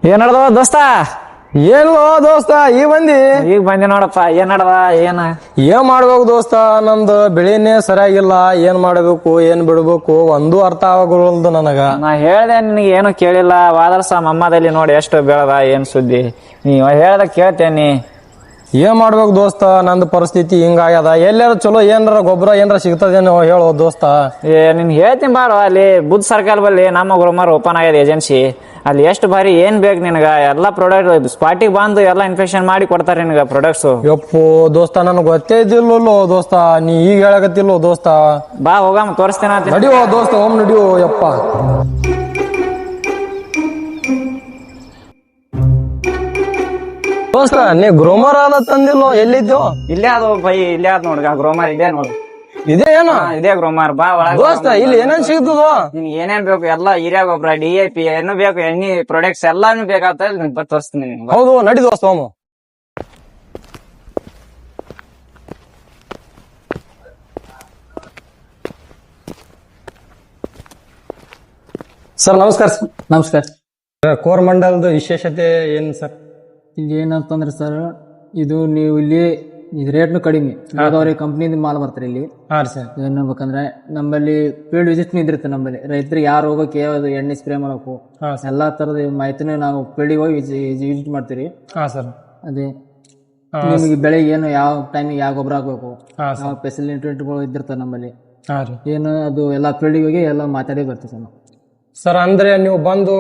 ಏನ್ ನಡ್ದವ ದೋಸ್ತ? ಏನು ದೋಸ್ತ ಈ ಬಂದಿ? ಈಗ ಬಂದಿ ನೋಡಪ್ಪ. ಏನ್ ನಡ್ದ? ಏನ್ ಮಾಡ್ಬೇಕು ದೋಸ್ತ, ನಮ್ದು ಬೆಳೆನೇ ಸರಿಯಾಗಿಲ್ಲ. ಏನ್ ಮಾಡ್ಬೇಕು ಏನ್ ಬಿಡ್ಬೇಕು ಒಂದು ಅರ್ಥ ಆಗಲ್ದು ನನಗ. ನಾ ಹೇಳ್ದೆ ನಿನಗೆ ಏನು ಕೇಳಿಲ್ಲ. ವಾದರ್ಸ ಮಮ್ಮದಲ್ಲಿ ನೋಡಿ ಎಷ್ಟು ಬೆಳದ, ಏನ್ ಸುದ್ದಿ? ನೀವ್ ಹೇಳ್ದ ಕೇಳ್ತೇನಿ. ಏನ್ ಮಾಡ್ಬೇಕು ದೋಸ್ತ, ನಂದು ಪರಿಸ್ಥಿತಿ ಹಿಂಗಾಗ್ಯದ. ಎಲ್ಲಾರ ಚಲೋ ಏನಾರ ಗೊಬ್ಬರ ಏನಾರ ಸಿಗ್ತದೇನೋ ಹೇಳೋ ದೋಸ್ತ. ನಿನ್ ಹೇಳ್ತೀನಿ ಬಾರೋ. ಅಲ್ಲಿ ಬುದ್ ಸರ್ಕಲ್ ಬಲ್ಲಿ ನಮ್ಮ ಗ್ರೋಮರ್ ಓಪನ್ ಆಗ್ಯದ ಏಜೆನ್ಸಿ. ಅಲ್ಲಿ ಎಷ್ಟು ಬಾರಿ ಏನ್ ಬೇಕು ನಿನಗ ಎಲ್ಲಾ ಪ್ರಾಡಕ್ಟ್ ಸ್ಪಾಟಿಗೆ ಬಂದು ಎಲ್ಲಾ ಇನ್ಫೆಕ್ಷನ್ ಮಾಡಿ ಕೊಡ್ತಾರೆ ನಿನಗ ಪ್ರಾಡಕ್ಟ್ಸ್. ಯಪ್ಪೋ ದೋಸ್ತ ನನಗೆ ಗೊತ್ತೇ ಇದ್ದಿಲ್ಲೋ ದೋಸ್ತ, ನೀ ಈಗ ಹೇಳಕತ್ತಿಲ್ಲೋ ದೋಸ್ತ. ಬಾ ಹೋಗಮ್ಮ, ತೋರಿಸ್ತೇನ. ನಡಿಯೋ ದೋಸ್ತ, ಒಮ್ಮೆ ನಡಿಯೋ. ಯಪ್ಪ ದೋಸ್ತ, ನೀ ಗ್ರೋಮರ್ ಆದ ತಂದಿಲ್ಲೋ, ಎಲ್ಲಿದ್ದೋ? ಇಲ್ಲೇ ಅದು ಬೈ, ಇಲ್ಲೇ ಅದ್ ನೋಡ್ಗ ಗ್ರೋಮರ್ ಇದೆ ನೋಡು. ಇದೇ ಏನು? ಇದೇ ಗ್ರೋಮರ್. ಬಾ ಒಳಗ. ದೋಸ್ತ ಇಲ್ಲಿ ಏನೇನ್ ಸಿಗ್ತದೋ? ನಿನ್ ಏನೇನ್ ಬೇಕು ಎಲ್ಲ ಹಿರಿಯ ಗೊಬ್ಬರ, DAP ಏನು ಬೇಕು, ಎಣ್ಣೆ ಪ್ರಾಡಕ್ಟ್ಸ್ ಎಲ್ಲಾನು ಬೇಕಾಗ್ತದೆ. ತೋರಿಸ್ತೀನಿ ನಿಮ್ಗೆ. ಹೌದು, ನಡಿ ದೋಸ್ತ ಹೋಮು. ಸರ್ ನಮಸ್ಕಾರ. ಸರ್ ನಮಸ್ಕಾರ. ಕೋರಮಂಡಲದ ವಿಶೇಷತೆ ಏನ್ ಸರ್? ಇಲ್ಲಿ ಏನಂತಂದ್ರೆ ಸರ್, ಇದು ನೀವು ಇಲ್ಲಿ ಇದು ರೇಟ್ನು ಕಡಿಮೆ. ಗೋದಾವರಿ ಕಂಪ್ನಿಯಿಂದ ಮಾಲ್ ಬರ್ತಾರೆ ಇಲ್ಲಿ. ಹಾ ಸರ್. ಏನ್ ಬೇಕಂದ್ರೆ ನಮ್ಮಲ್ಲಿ ಫೀಲ್ಡ್ ವಿಸಿಟ್ ಇದಿರುತ್ತೆ. ನಮ್ಮಲ್ಲಿ ರೈತರಿಗೆ ಯಾರು ಹೋಗಕ್ಕೆ ಯಾವ್ದು ಎಣ್ಣೆ ಸ್ಪ್ರೇ ಮಾಡಬೇಕು ಎಲ್ಲಾ ತರದ ಮಾಹಿತಿನ ನಾವು ಫೀಲ್ಡಿಗೆ ಹೋಗಿ ವಿಸಿಟ್ ಮಾಡ್ತೀವಿ. ಹಾ ಸರ್. ಅದೇ ನಿಮಗೆ ಬೆಳೆಗೆ ಏನು ಯಾವ ಟೈಮಿಗೆ ಯಾವ ಗೊಬ್ಬರ ಹಾಕ್ಬೇಕು, ಯಾವ ಫೆಸಿಲಿಟಿಗಳು ಇದ್ದಿರ್ತಾರೆ ನಮ್ಮಲ್ಲಿ. ಏನು ಅದು ಎಲ್ಲಾ ಫೀಲ್ಡಿಗೆ ಹೋಗಿ ಎಲ್ಲ ಮಾತಾಡಿ ಬರ್ತೀವಿ ಸರ್ ನಾವು. ಸರ್ ಅಂದ್ರೆ ನೀವು ಬಂದು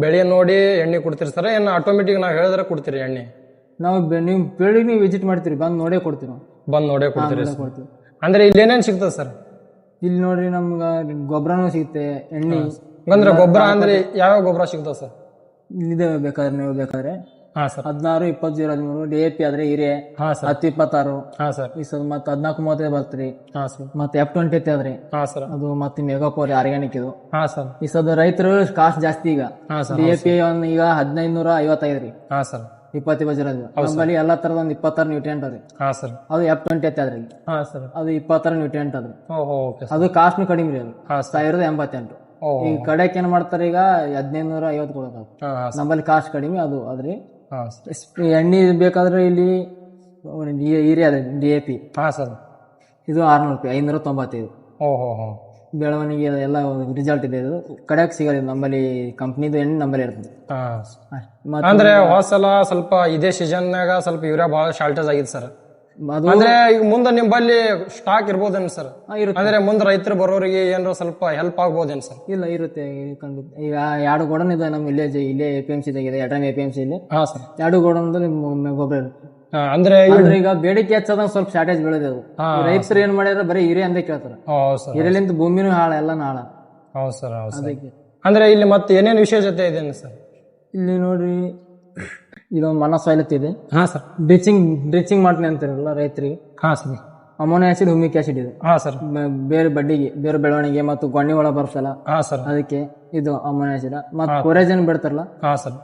ಬೆಳೆ ನೋಡಿ ಎಣ್ಣೆ ಕೊಡ್ತೀರಿ ಸರ್, ಏನು ಆಟೋಮೆಟಿಕ್ ನಾವು ಹೇಳಿದ್ರೆ ಕೊಡ್ತೀರಿ ಎಣ್ಣೆ? ನಾವು ನೀವು ಫೀಲ್ಡಿಗೆ ನೀವು ವಿಸಿಟ್ ಮಾಡ್ತೀರಿ, ಬಂದು ನೋಡೇ ಕೊಡ್ತೀವಿ ನಾವು. ಬಂದು ನೋಡೇ ಕೊಡ್ತೀರಿ ಕೊಡ್ತೀವಿ. ಅಂದ್ರೆ ಇಲ್ಲಿ ಏನೇನ್ ಸಿಗ್ತದೆ ಸರ್? ಇಲ್ಲಿ ನೋಡ್ರಿ ನಮ್ಗ ಗೊಬ್ಬರನೂ ಸಿಗುತ್ತೆ, ಎಣ್ಣೆ. ಅಂದ್ರೆ ಗೊಬ್ಬರ ಅಂದ್ರೆ ಯಾವ್ಯಾವ ಗೊಬ್ಬರ ಸಿಗ್ತಾವ ಸರ್? ಇಲ್ಲಿದೆ ಬೇಕಾದ್ರೆ ನೀವು ಬೇಕಾದ್ರೆ ಹಾ ಸರ್. 16, 20, 13 DAP ಆದ್ರೆ ಹಿರಿಯ 10, 26. ಹಾ ಸರ್. ಈ ಸರ್ ಮತ್ತೆ 14, 35 ಬರ್ತೀರಿ. ಹಾ ಸರ್. ಮತ್ತೆ F20 ಆದ್ರಿ. ಹಾ ಸರ್. ಅದು ಮತ್ತೆ ಮೆಗಾಪೋರ್ ಆರ್ಗ್ಯಾನಿಕ್ ಇದು. ಹಾ ಸರ್. ಈ ಸದ ರೈತರು ಕಾಸ್ಟ್ ಜಾಸ್ತಿ ಈಗ. ಹಾ ಸರ್. DAP ಈಗ 1555 ರೀ. ಹಾ ಸರ್. 20 ಬಜರದು. ನಮ್ಮಲ್ಲಿ ಎಲ್ಲಾ ತರದ ಒಂದು 26 ನ್ಯೂಟ್ರಿಯೆಂಟ್ ಅದ್ರಿ. ಹಾ ಸರ್. ಅದು F20 ಆದ್ರಿ. ಹಾ ಸರ್. ಅದು 26 ನ್ಯೂಟ್ರಿಯೆಂಟ್ ಅದ್ರಿ. ಓಕೆ. ಅದು ಕಾಸ್ಟ್ ಕಡಿಮೆ ರೀ. ಅದು ಹಾ 1088. ಈಗ ಕಡೆಕ್ ಏನ್ ಮಾಡ್ತಾರೆ, ಈಗ 1550 ಕೊಡೋದು. ನಮ್ಮಲ್ಲಿ ಕಾಸ್ಟ್ ಕಡಿಮೆ ಅದು ಅದ್ರಿ. ಎಣ್ಣೆ ಬೇಕಾದ್ರೆ ಇಲ್ಲಿ ಹಿರಿಯ DAP. ಹಾ ಸರ್. ಇದು 600 ರೂಪಾಯಿ, 595. ಬೆಳವಣಿಗೆ ಎಲ್ಲ ರಿಸಲ್ಟ್ ಇದೆ. ಇದು ಕಡೆಕ್ ಸಿಗಲ್ಲ ನಮ್ಮಲ್ಲಿ, ಕಂಪ್ನಿದು ಎಣ್ಣೆ ನಮ್ಮಲ್ಲಿ ಇರ್ತದೆ. ಅಂದ್ರೆ ಹೊಸಲ ಸ್ವಲ್ಪ ಇದೇ ಸೀಸನ್ನಾಗ ಸ್ವಲ್ಪ ಯೂರಿಯಾ ಬಹಳ ಶಾರ್ಟೇಜ್ ಆಗಿದೆ ಸರ್. ಅದು ಅಂದ್ರೆ ಈಗ ಮುಂದೆ ನಿಮ್ಮಲ್ಲಿ ಸ್ಟಾಕ್ ಇರ್ಬೋದೇನು ಸರ್? ಅಂದ್ರೆ ಮುಂದೆ ರೈತರು ಬರೋರಿಗೆ ಏನಾರ ಸ್ವಲ್ಪ ಹೆಲ್ಪ್ ಆಗ್ಬೋದೇನು ಸರ್? ಇಲ್ಲ, ಇರುತ್ತೆ. ಈಗ 2 ಗೋಡನ್ ಇದೆ ನಮ್ಮ ಇಲ್ಲೇ APMC ಇದೆ, ಎಟನ್ APMC ಇಲ್ಲಿ. ಹಾ ಸರ್. 2 ಗೋಡನ್ ಗೊಬ್ಬರ ಇರುತ್ತೆ. ಅಂದ್ರೆ ಈಗ ಬೇಡಿಕೆ ಹೆಚ್ಚಾದಂಗ ಸ್ವಲ್ಪ ಶಾರ್ಟೇಜ್ ಬೆಳೆದ. ರೈತರು ಏನ್ ಮಾಡಿದ್ರೆ ಬರೀ ಹಿರಿಯ ಅಂತ ಕೇಳ್ತಾರೆ. ಹಿರಿಯಲಿಂದ ಭೂಮಿನೂ ಹಾಳ, ಎಲ್ಲಾನು ಹಾಳ. ಹೌದು ಸರ್. ಅದಕ್ಕೆ ಅಂದ್ರೆ ಇಲ್ಲಿ ಮತ್ತೆ ಏನೇನು ವಿಶೇಷತೆ ಇದೆ ಸರ್? ಇಲ್ಲಿ ನೋಡ್ರಿ, ಇದೊಂದು ಮನಸ್ಸು ಇದೆ. ಹಾ ಸರ್. ಡ್ರಿಚಿಂಗ್ ಮಾಡ್ತೀನಿ ಅಂತಾರಲ್ಲ ರೈತರಿಗೆ. ಹಾ sir. Ammonia acid, humic acid ಇದೆ. ಹಾ ಸರ್. ಬೇರೆ ಬಡ್ಡಿಗೆ, ಬೇರೆ ಬೆಳವಣಿಗೆ ಮತ್ತು ಗೊಣ್ಣೆ ಒಳ ಬರ್ತಲ್ಲ ಹಾ ಸರ್. ಅದಕ್ಕೆ ಇದು ಅಮೋನಿಯಾ ಆಸಿಡ್. ಮತ್ತೆ ಕೊರೇಜನ್ ಬಿಡ್ತಾರಲ್ಲ. ಹಾ ಸರ್.